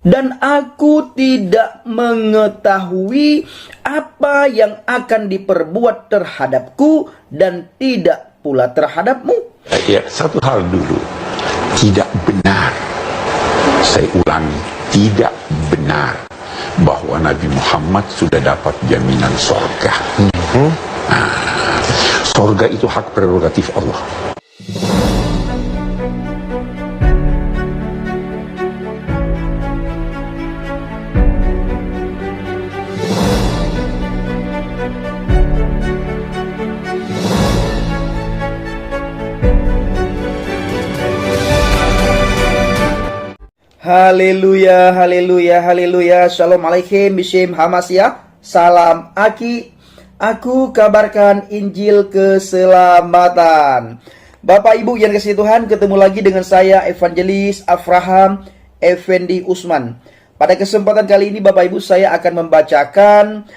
dan aku tidak mengetahui apa yang akan diperbuat terhadapku dan tidak pula terhadapmu. Ya, satu hal dulu, tidak benar, saya ulangi, tidak benar bahwa Nabi Muhammad sudah dapat jaminan surga. Surga itu hak prerogatif Allah. Haleluya, haleluya, haleluya. Shalom alaikum, Bishem Hamasya. Salam Aki. Aku kabarkan Injil keselamatan. Bapak Ibu yang dikasihi Tuhan, ketemu lagi dengan saya Evangelis Afraham Effendi Usman. Pada kesempatan kali ini Bapak Ibu, saya akan membacakan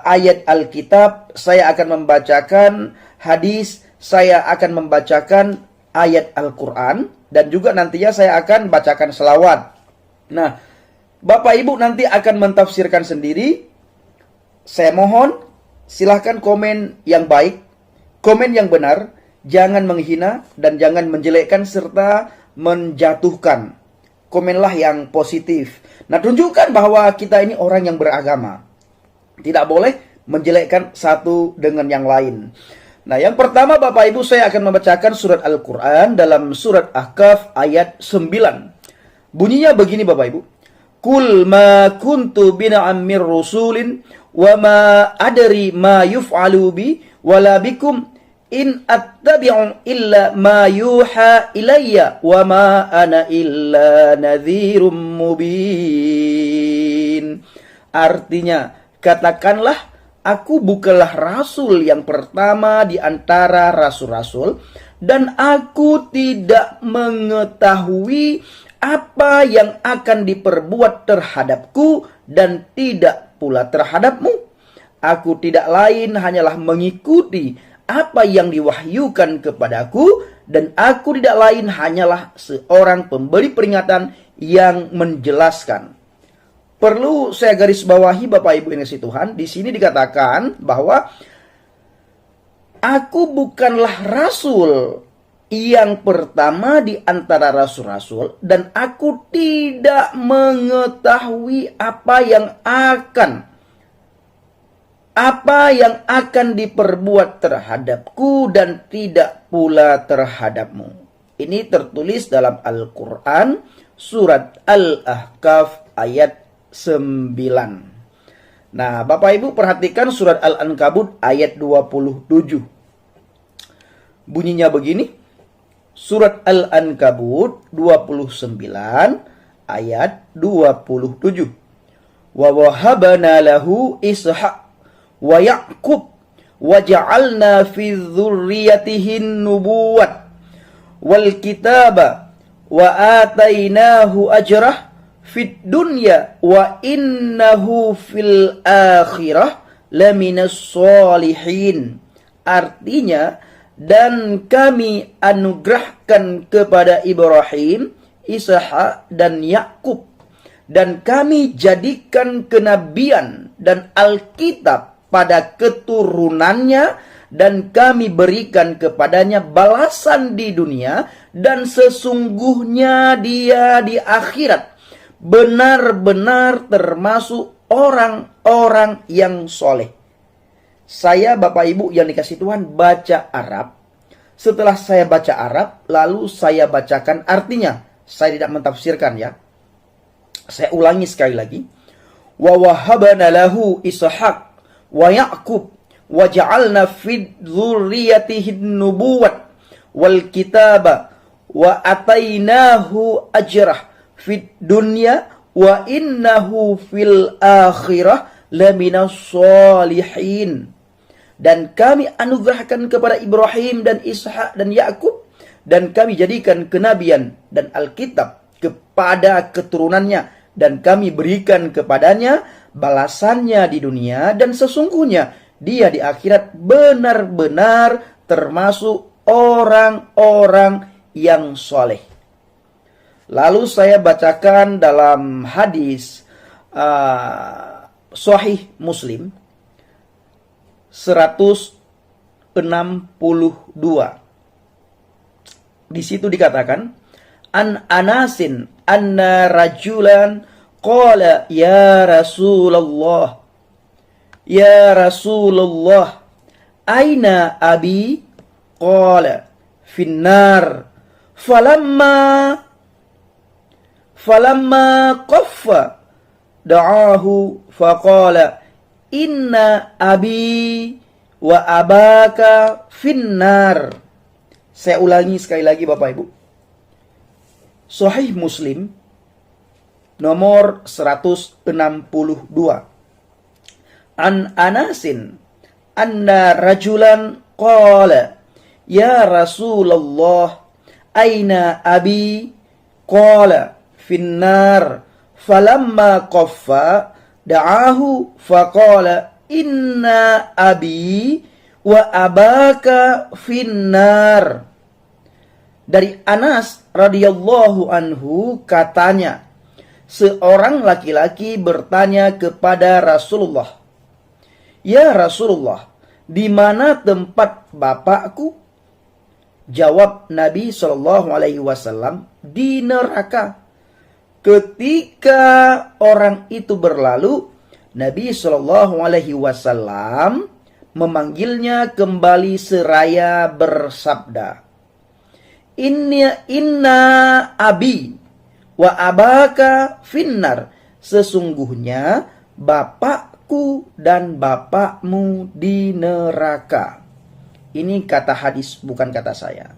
ayat Alkitab, saya akan membacakan hadis, saya akan membacakan ayat Al-Quran, dan juga nantinya saya akan bacakan selawat. Nah, Bapak Ibu nanti akan mentafsirkan sendiri. Saya mohon, silahkan komen yang baik, komen yang benar, jangan menghina dan jangan menjelekkan serta menjatuhkan. Komenlah yang positif. Nah, tunjukkan bahwa kita ini orang yang beragama. Tidak boleh menjelekkan satu dengan yang lain. Nah, yang pertama Bapak Ibu, saya akan membacakan surat Al-Quran dalam surat Ahqaf ayat 9. Bunyinya begini Bapak Ibu. Kul ma kuntu bina'am mir rusulin wa ma adri ma yuf'alu bi wala bikum in attabi'u illa ma yuha ilayya wa ma ana illa nadhirum mubin. Artinya, katakanlah, aku bukanlah rasul yang pertama di antara rasul-rasul, dan aku tidak mengetahui apa yang akan diperbuat terhadapku dan tidak pula terhadapmu. Aku tidak lain hanyalah mengikuti apa yang diwahyukan kepadaku, dan aku tidak lain hanyalah seorang pemberi peringatan yang menjelaskan. Perlu saya garis bawahi Bapak Ibu yang dikasihi Tuhan, di sini dikatakan bahwa aku bukanlah rasul yang pertama di antara rasul-rasul, dan aku tidak mengetahui apa yang akan diperbuat terhadapku dan tidak pula terhadapmu. Ini tertulis dalam Al-Quran surat Al-Ahqaf ayat 9. Nah, Bapak Ibu perhatikan surat Al-Ankabut ayat 27. Bunyinya begini. Surat Al-Ankabut 29 ayat 27. Wa wahabana lahu Ishaq wa Ya'qub wa ja'alna fi dzurriyyatihin nubuwwat wal kitaba wa atainahu ajrah fit dunya wa innahu fil akhirah laminas solihin. Artinya, dan kami anugerahkan kepada Ibrahim, Ishak dan Yakub, dan kami jadikan kenabian dan Alkitab pada keturunannya, dan kami berikan kepadanya balasan di dunia, dan sesungguhnya dia di akhirat benar-benar termasuk orang-orang yang soleh. Saya Bapak Ibu yang dikasihi Tuhan baca Arab. Setelah saya baca Arab, lalu saya bacakan artinya. Saya tidak mentafsirkan ya. Saya ulangi sekali lagi. Wa wahabana lahu Ishaq wa Ya'qub wa ja'alna fi dzurriyyatihi nubuwwat wal kitaba wa atainahu ajrah fid dunya wa innahu fil akhirah laminas solihin. Dan kami anugerahkan kepada Ibrahim dan Ishak dan Yakub, dan kami jadikan kenabian dan Alkitab kepada keturunannya, dan kami berikan kepadanya balasannya di dunia, dan sesungguhnya dia di akhirat benar-benar termasuk orang-orang yang soleh. Lalu saya bacakan dalam hadis Sahih Muslim 162. Di situ dikatakan, An Anasin anna rajulan qala ya Rasulullah, ya Rasulullah, aina abi? Qala finnar. Falamma qaffa da'ahu faqala inna abi wa abaka finnar. Saya ulangi sekali lagi Bapak Ibu. Sahih Muslim nomor 162. An Anasin anna rajulan qala ya Rasulullah aina abi? Qala finnar. Falamma qaffa da'ahu faqala inna abi wa abaka finnar. Dari Anas radhiyallahu anhu katanya, seorang laki-laki bertanya kepada Rasulullah, ya Rasulullah, di mana tempat bapakku? Jawab Nabi SAW, di neraka. Ketika orang itu berlalu, Nabi SAW memanggilnya kembali seraya bersabda, Inna abi wa abaka finnar. Sesungguhnya bapakku dan bapakmu di neraka. Ini kata hadis, bukan kata saya.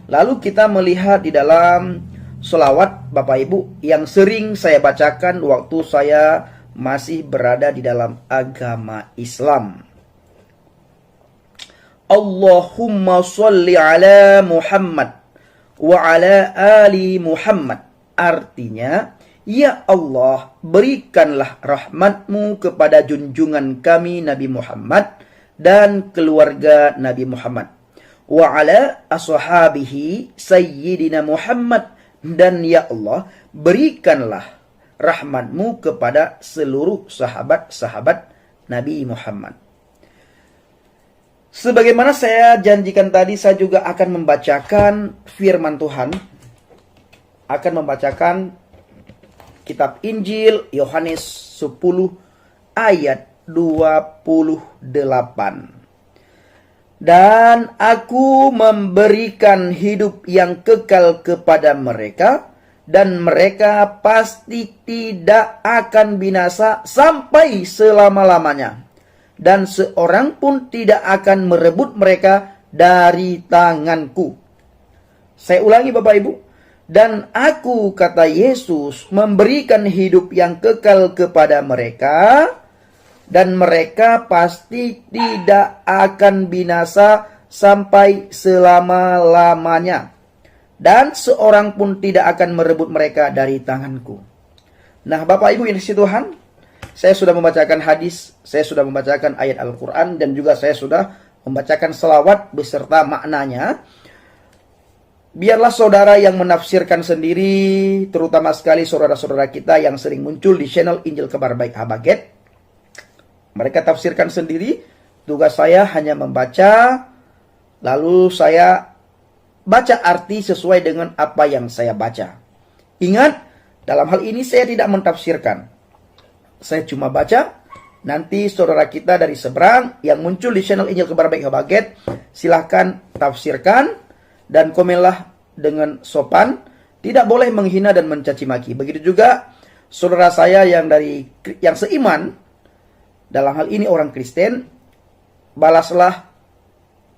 Lalu kita melihat di dalam sholawat Bapak Ibu yang sering saya bacakan waktu saya masih berada di dalam agama Islam. Allahumma sholli ala Muhammad wa ala ali Muhammad. Artinya, ya Allah, berikanlah rahmatmu kepada junjungan kami Nabi Muhammad dan keluarga Nabi Muhammad. Wa ala ashabihi sayyidina Muhammad. Dan ya Allah, berikanlah rahmatmu kepada seluruh sahabat-sahabat Nabi Muhammad. Sebagaimana saya janjikan tadi, saya juga akan membacakan firman Tuhan. Akan membacakan kitab Injil Yohanes 10 ayat 28. Dan aku memberikan hidup yang kekal kepada mereka, dan mereka pasti tidak akan binasa sampai selama-lamanya. Dan seorang pun tidak akan merebut mereka dari tanganku. Saya ulangi Bapak Ibu. Dan aku, kata Yesus, memberikan hidup yang kekal kepada mereka, dan mereka pasti tidak akan binasa sampai selama-lamanya. Dan seorang pun tidak akan merebut mereka dari tanganku. Nah Bapak Ibu yang dikasihi Tuhan, saya sudah membacakan hadis, saya sudah membacakan ayat Al-Quran, dan juga saya sudah membacakan selawat beserta maknanya. Biarlah saudara yang menafsirkan sendiri, terutama sekali saudara-saudara kita yang sering muncul di channel Injil Kabar Baik Habaget. Mereka tafsirkan sendiri, tugas saya hanya membaca, lalu saya baca arti sesuai dengan apa yang saya baca. Ingat, dalam hal ini saya tidak mentafsirkan. Saya cuma baca, nanti saudara kita dari seberang yang muncul di channel Injil Kabar Baik Habaget, silahkan tafsirkan dan komenlah dengan sopan, tidak boleh menghina dan mencaci maki. Begitu juga saudara saya yang seiman, dalam hal ini orang Kristen, balaslah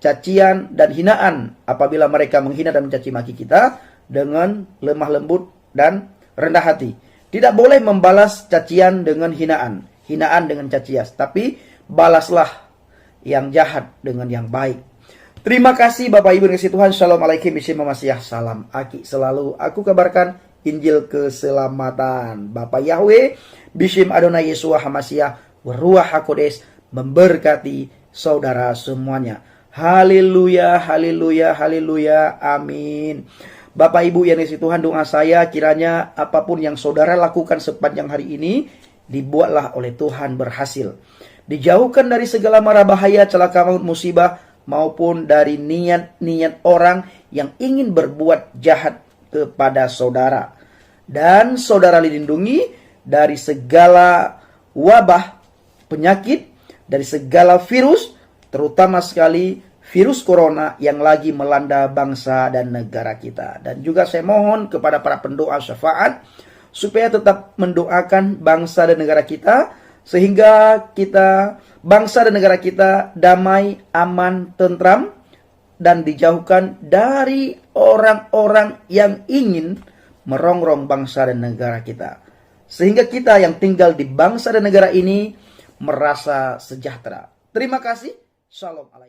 cacian dan hinaan apabila mereka menghina dan mencaci maki kita dengan lemah lembut dan rendah hati. Tidak boleh membalas cacian dengan hinaan, hinaan dengan cacian, tapi balaslah yang jahat dengan yang baik. Terima kasih Bapak Ibu yang dikasihi Tuhan. Shalom alaikum, Bismillah Mamasyah, salam Aki. Selalu aku kabarkan Injil keselamatan. Bapak Yahweh, Bishim Adonai Yeshua Hamasyah, Waruah HaKodes memberkati saudara semuanya. Haleluya, haleluya, haleluya, amin. Bapak Ibu yang dikasihi Tuhan, doa saya kiranya apapun yang saudara lakukan sepanjang hari ini, dibuatlah oleh Tuhan berhasil. Dijauhkan dari segala mara bahaya, celaka maut, musibah, maupun dari niat-niat orang yang ingin berbuat jahat kepada saudara. Dan saudara dilindungi dari segala wabah, penyakit, dari segala virus, terutama sekali virus corona yang lagi melanda bangsa dan negara kita. Dan juga saya mohon kepada para pendoa syafaat, supaya tetap mendoakan bangsa dan negara kita, sehingga bangsa dan negara kita damai, aman, tentram, dan dijauhkan dari orang-orang yang ingin merongrong bangsa dan negara kita. Sehingga kita yang tinggal di bangsa dan negara ini merasa sejahtera. Terima kasih. Shalom alaikum.